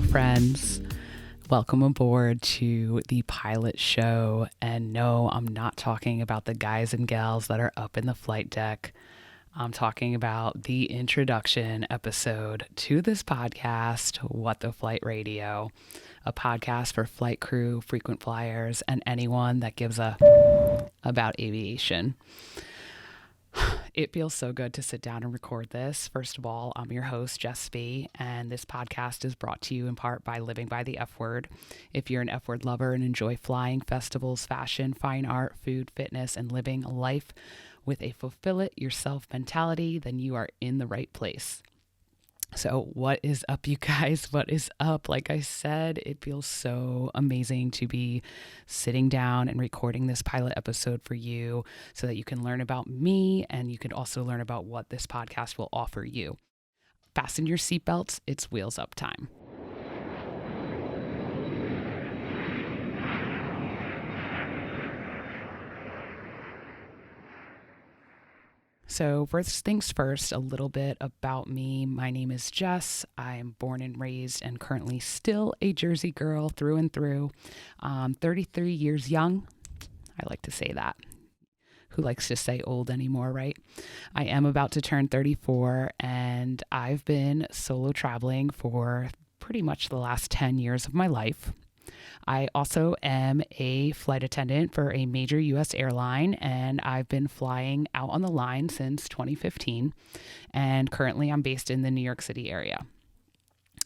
friends. Welcome aboard to the pilot show. And no, I'm not talking about the guys and gals that are up in the flight deck. I'm talking about the introduction episode to this podcast, What the Flight Radio, a podcast for flight crew, frequent flyers, and anyone that gives a about aviation. It feels so good to sit down and record this. First of all, I'm your host, Jess V, and this podcast is brought to you in part by Living by the F Word. If you're an F Word lover and enjoy flying, festivals, fashion, fine art, food, fitness, and living life with a fulfill it yourself mentality, then you are in the right place. So what is up, you guys? What is up? Like I said, it feels so amazing to be sitting down and recording this pilot episode for you so that you can learn about me and you can also learn about what this podcast will offer you. Fasten your seatbelts. It's wheels up time. So first things first, a little bit about me. My name is Jess. I'm born and raised and currently still a Jersey girl through and through. 33 years young. I like to say that. Who likes to say old anymore, right? I am about to turn 34 and I've been solo traveling for pretty much the last 10 years of my life. I also am a flight attendant for a major U.S. airline, and I've been flying out on the line since 2015, and currently I'm based in the New York City area.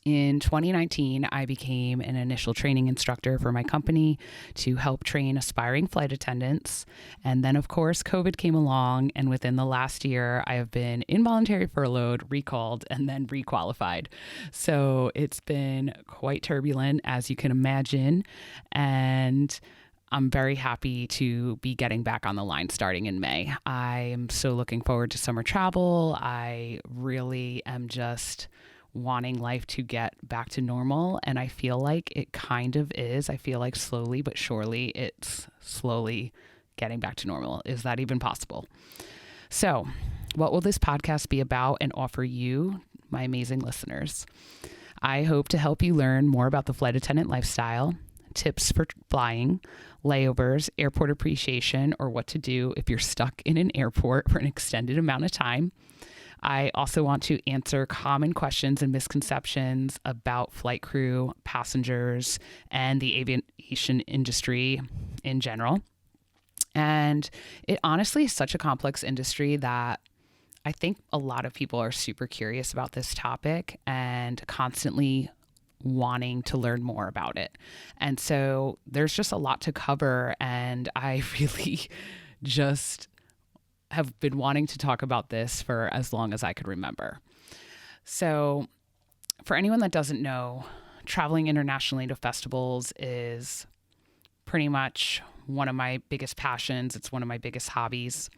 In 2019, I became an initial training instructor for my company to help train aspiring flight attendants. And then, of course, COVID came along. And within the last year, I have been involuntary furloughed, recalled, and then requalified. So it's been quite turbulent, as you can imagine. And I'm very happy to be getting back on the line starting in May. I'm so looking forward to summer travel. I really am just wanting life to get back to normal, and I feel like it kind of is. I feel like slowly but surely it's slowly getting back to normal. Is that even possible? So what will this podcast be about and offer you, my amazing listeners? I hope to help you learn more about the flight attendant lifestyle, tips for flying, layovers, airport appreciation, or what to do if you're stuck in an airport for an extended amount of time. I also want to answer common questions and misconceptions about flight crew, passengers, and the aviation industry in general. And it honestly is such a complex industry that I think a lot of people are super curious about this topic and constantly wanting to learn more about it. And so there's just a lot to cover, and I really just have been wanting to talk about this for as long as I could remember. So for anyone that doesn't know, traveling internationally to festivals is pretty much one of my biggest passions. It's one of my biggest hobbies.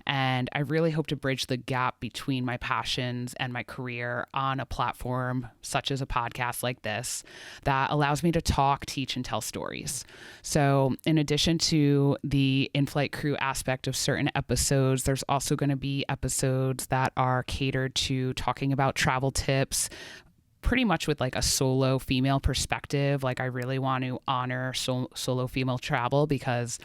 And I really hope to bridge the gap between my passions and my career on a platform such as a podcast like this that allows me to talk, teach, and tell stories. So in addition to the Inflight Crew aspect of certain episodes, there's also going to be episodes that are catered to talking about travel tips, pretty much with like a solo female perspective. Like I really want to honor solo female travel because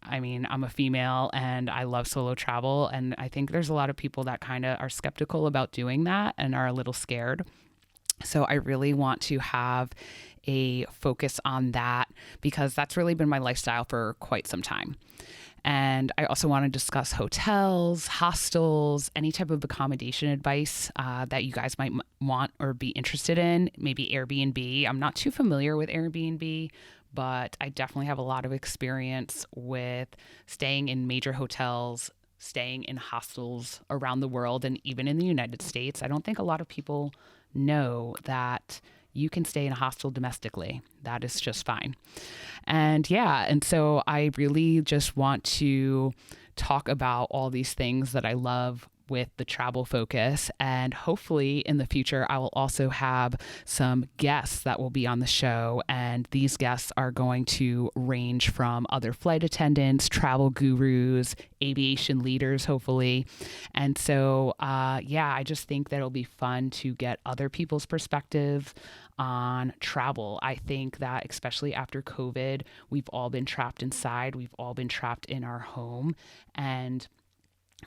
I mean, I'm a female and I love solo travel. And I think there's a lot of people that kind of are skeptical about doing that and are a little scared. So I really want to have a focus on that because that's really been my lifestyle for quite some time. And I also want to discuss hotels, hostels, any type of accommodation advice that you guys might want or be interested in, maybe Airbnb. I'm not too familiar with Airbnb, but I definitely have a lot of experience with staying in major hotels, staying in hostels around the world, and even in the United States. I don't think a lot of people know that you can stay in a hostel domestically. That is just fine. And so I really just want to talk about all these things that I love with the travel focus. And hopefully in the future, I will also have some guests that will be on the show. And these guests are going to range from other flight attendants, travel gurus, aviation leaders, hopefully. And so, I just think that it'll be fun to get other people's perspective on travel. I think that especially after COVID, we've all been trapped inside. We've all been trapped in our home. And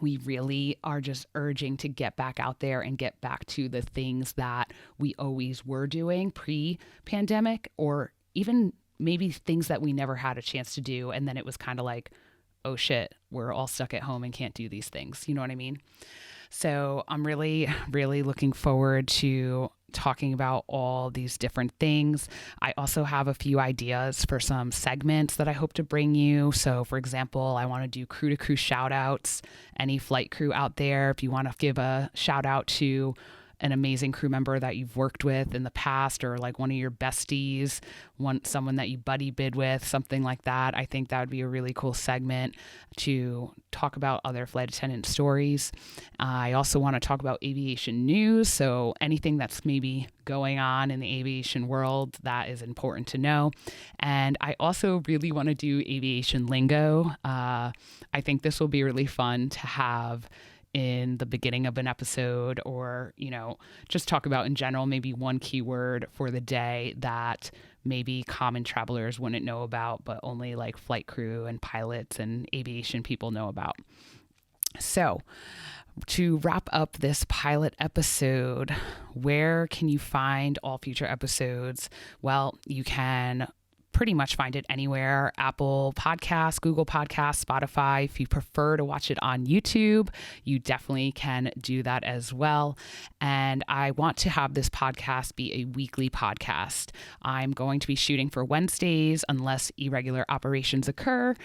we really are just urging to get back out there and get back to the things that we always were doing pre-pandemic, or even maybe things that we never had a chance to do. And then it was kind of like, oh shit, we're all stuck at home and can't do these things. You know what I mean? So I'm really, really looking forward to talking about all these different things. I also have a few ideas for some segments that I hope to bring you. So for example, I want to do crew to crew shout outs. Any flight crew out there, if you want to give a shout out to an amazing crew member that you've worked with in the past, or like one of your besties, someone that you buddy bid with, something like that. I think that would be a really cool segment to talk about other flight attendant stories. I also want to talk about aviation news. So anything that's maybe going on in the aviation world that is important to know. And I also really want to do aviation lingo. I think this will be really fun to have in the beginning of an episode, or, just talk about in general, maybe one keyword for the day that maybe common travelers wouldn't know about, but only like flight crew and pilots and aviation people know about. So to wrap up this pilot episode, where can you find all future episodes? Well, you can pretty much find it anywhere: Apple Podcasts, Google Podcasts, Spotify. If you prefer to watch it on YouTube, you definitely can do that as well. And I want to have this podcast be a weekly podcast. I'm going to be shooting for Wednesdays unless irregular operations occur.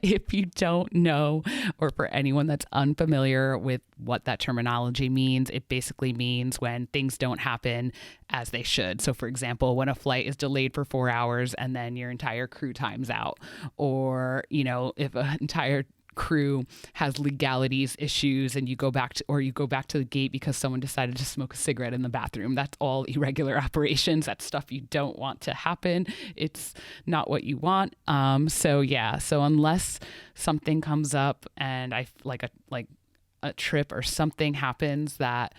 If you don't know, or for anyone that's unfamiliar with what that terminology means, it basically means when things don't happen as they should. So for example, when a flight is delayed for 4 hours and then your entire crew times out, or, if an entire crew has legalities issues and you go back to the gate because someone decided to smoke a cigarette in the bathroom. That's all irregular operations. That's stuff you don't want to happen. It's not what you want. So unless something comes up and a trip or something happens that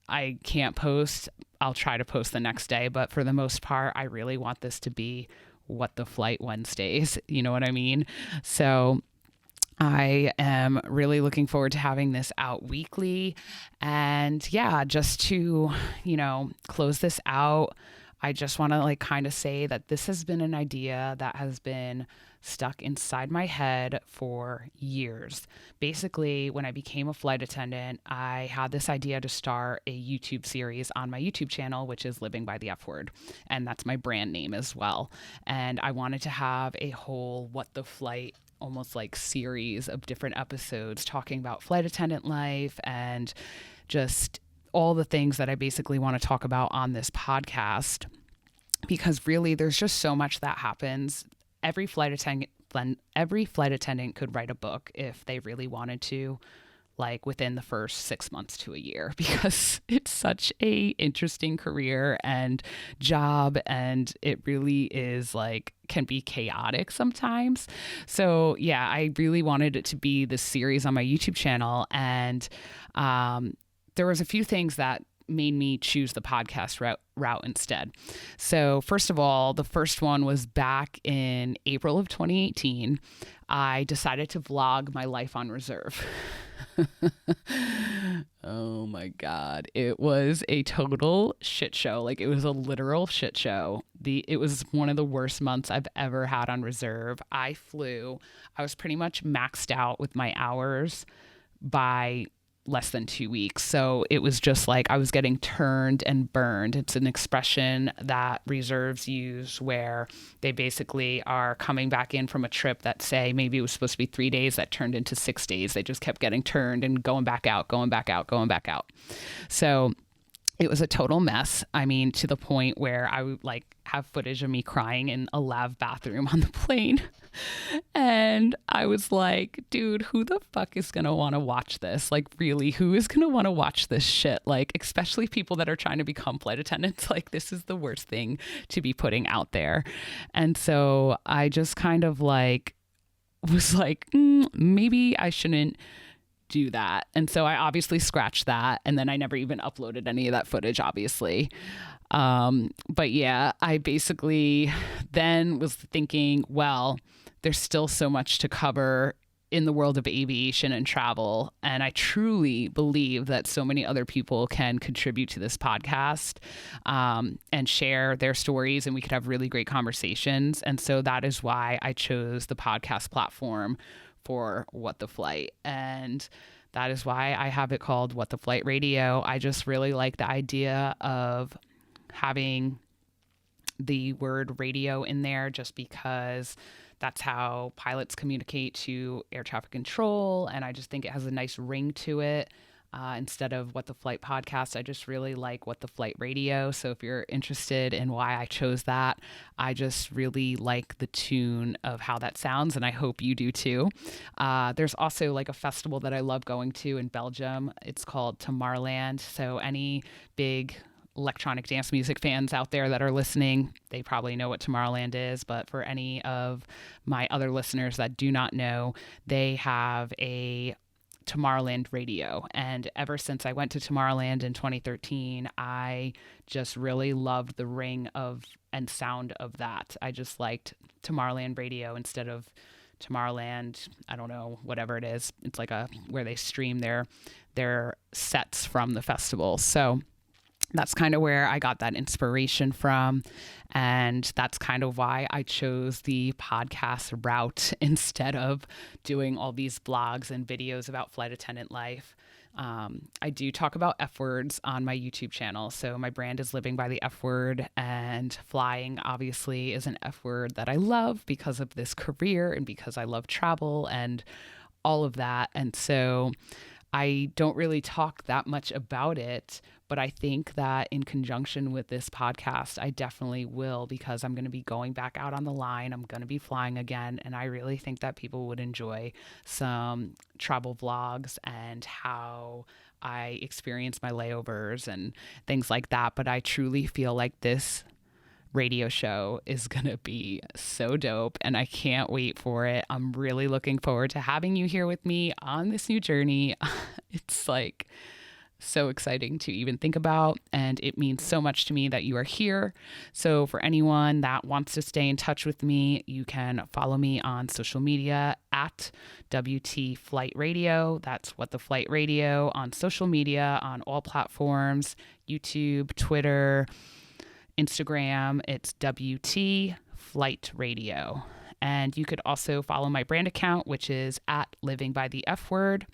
I can't post, I'll try to post the next day. But for the most part, I really want this to be What the Flight Wednesdays. You know what I mean? So I am really looking forward to having this out weekly. And just to, close this out, I just want to kind of say that this has been an idea that has been stuck inside my head for years. Basically, when I became a flight attendant, I had this idea to start a YouTube series on my YouTube channel, which is Living by the F Word. And that's my brand name as well. And I wanted to have a whole What the Flight almost like series of different episodes talking about flight attendant life and just all the things that I basically want to talk about on this podcast, because really there's just so much that happens. Every flight attendant could write a book if they really wanted to, within the first 6 months to a year, because it's such a interesting career and job, and it really is can be chaotic sometimes. So I really wanted it to be this series on my YouTube channel, and there was a few things that made me choose the podcast route instead. So first of all, the first one was back in April of 2018. I decided to vlog my life on reserve. Oh my God. It was a total shit show. It was a literal shit show. It was one of the worst months I've ever had on reserve. I was pretty much maxed out with my hours by less than 2 weeks. So it was just I was getting turned and burned. It's an expression that reserves use where they basically are coming back in from a trip that, say, maybe it was supposed to be 3 days that turned into 6 days. They just kept getting turned and going back out. So it was a total mess. I mean, to the point where I would have footage of me crying in a lav bathroom on the plane. And And I was like, dude, who the fuck is going to want to watch this? Like, really, who is going to want to watch this shit? Like, especially people that are trying to become flight attendants. Like, this is the worst thing to be putting out there. And so I just kind of like was like, maybe I shouldn't do that. And so I obviously scratched that. And then I never even uploaded any of that footage, obviously. But yeah, I basically then was thinking, well, there's still so much to cover in the world of aviation and travel. And I truly believe that so many other people can contribute to this podcast, and share their stories, and we could have really great conversations. And so that is why I chose the podcast platform for What the Flight. And that is why I have it called What the Flight Radio. I just really like the idea of having the word radio in there, just because that's how pilots communicate to air traffic control. And I just think it has a nice ring to it. Instead of What the Flight podcast, I just really like What the Flight Radio. So if you're interested in why I chose that, I just really like the tune of how that sounds, and I hope you do too. There's also like a festival that I love going to in Belgium. It's called Tomorrowland. So any big electronic dance music fans out there that are listening, they probably know what Tomorrowland is. But for any of my other listeners that do not know, they have a Tomorrowland radio. And ever since I went to Tomorrowland in 2013, I just really loved the ring of and sound of that. I just liked Tomorrowland radio instead of Tomorrowland, I don't know, whatever it is. It's like where they stream their sets from the festival. So that's kind of where I got that inspiration from. And that's kind of why I chose the podcast route instead of doing all these blogs and videos about flight attendant life. I do talk about F words on my YouTube channel. So my brand is Living by the F Word, and flying obviously is an F word that I love because of this career and because I love travel and all of that. And so I don't really talk that much about it, but I think that in conjunction with this podcast, I definitely will, because I'm going to be going back out on the line. I'm going to be flying again. And I really think that people would enjoy some travel vlogs and how I experience my layovers and things like that. But I truly feel like this radio show is going to be so dope, and I can't wait for it. I'm really looking forward to having you here with me on this new journey. It's like so exciting to even think about, and it means so much to me that you are here. So for anyone that wants to stay in touch with me, you can follow me on social media at WT Flight Radio. That's What the Flight Radio on social media, on all platforms, YouTube, Twitter, Instagram. It's WT Flight Radio. And you could also follow my brand account, which is at Living by the F Word.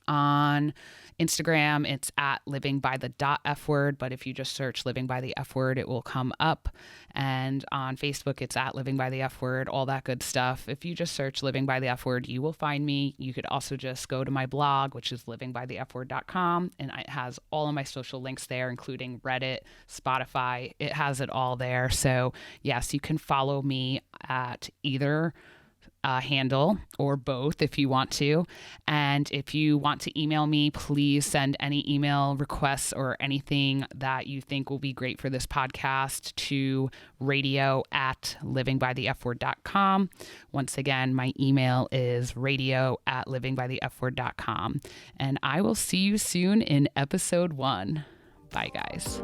On Instagram, it's at Living by the .F Word, but if you just search Living by the F Word, it will come up. And on Facebook, it's at Living by the F Word, all that good stuff. If you just search Living by the F Word, you will find me. You could also just go to my blog, which is livingbythefword.com, and it has all of my social links there, including Reddit, Spotify. It has it all there. So yes, you can follow me at either handle or both if you want to. And if you want to email me, please send any email requests or anything that you think will be great for this podcast to radio@livingbythefword.com. Once again, my email is radio@livingbythefword.com. And I will see you soon in episode 1. Bye, guys.